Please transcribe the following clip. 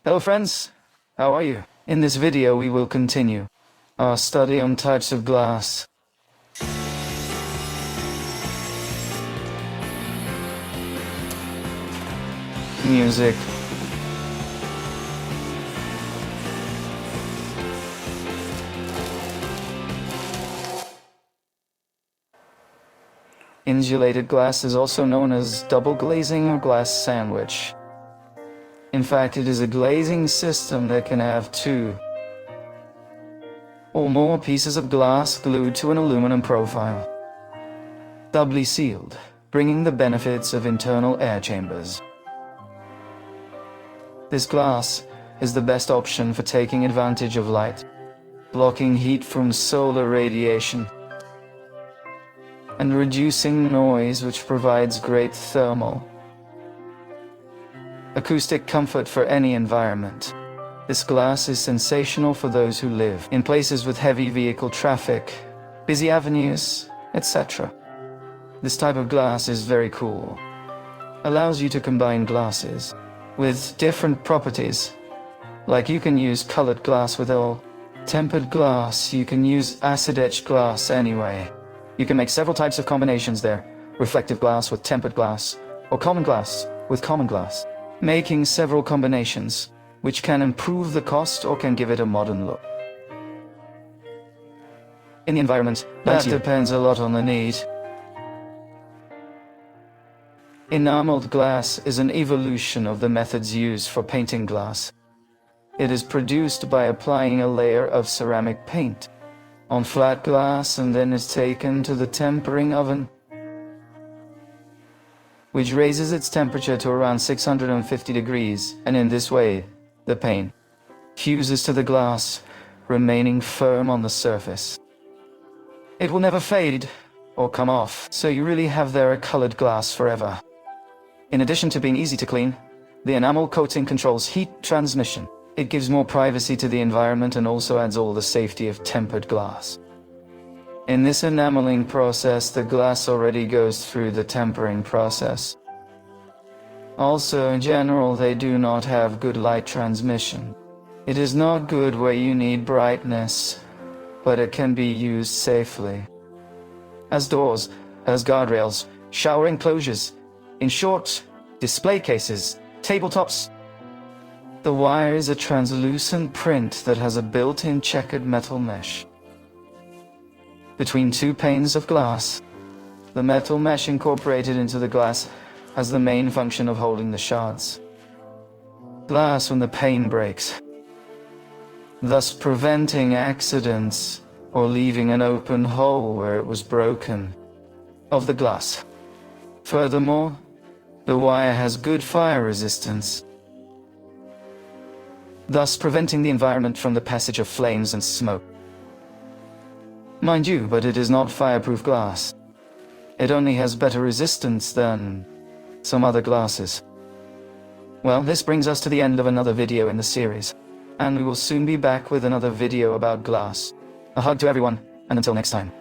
Hello friends, how are you? In this video we will continue our study on types of glass. Music. Insulated glass is also known as double glazing or glass sandwich. In fact, it is a glazing system that can have two or more pieces of glass glued to an aluminum profile, doubly sealed, bringing the benefits of internal air chambers. This glass is the best option for taking advantage of light, blocking heat from solar radiation, and reducing noise, which provides great thermal acoustic comfort for any environment. This glass is sensational for those who live in places with heavy vehicle traffic, busy avenues, etc. This type of glass is very cool. Allows you to combine glasses with different properties. Like you can use colored glass with all tempered glass, you can use acid etched glass anyway. You can make several types of combinations there. Reflective glass with tempered glass, or common glass with common glass. Making several combinations, which can improve the cost or can give it a modern look. In the environment, that depends a lot on the need. Enameled glass is an evolution of the methods used for painting glass. It is produced by applying a layer of ceramic paint on flat glass and then is taken to the tempering oven, which raises its temperature to around 650 degrees, and in this way, the paint fuses to the glass, remaining firm on the surface. It will never fade or come off, so you really have there a colored glass forever. In addition to being easy to clean, the enamel coating controls heat transmission. It gives more privacy to the environment and also adds all the safety of tempered glass. In this enameling process, the glass already goes through the tempering process. Also, in general, they do not have good light transmission. It is not good where you need brightness, but it can be used safely. As doors, as guardrails, shower enclosures, in short, display cases, tabletops. The wire is a translucent print that has a built-in checkered metal mesh between two panes of glass. The metal mesh incorporated into the glass has the main function of holding the shards glass when the pane breaks, thus preventing accidents or leaving an open hole where it was broken of the glass. Furthermore, the wire has good fire resistance, thus preventing the environment from the passage of flames and smoke. Mind you, but it is not fireproof glass. It only has better resistance than some other glasses. Well, this brings us to the end of another video in the series, and we will soon be back with another video about glass. A hug to everyone, and until next time.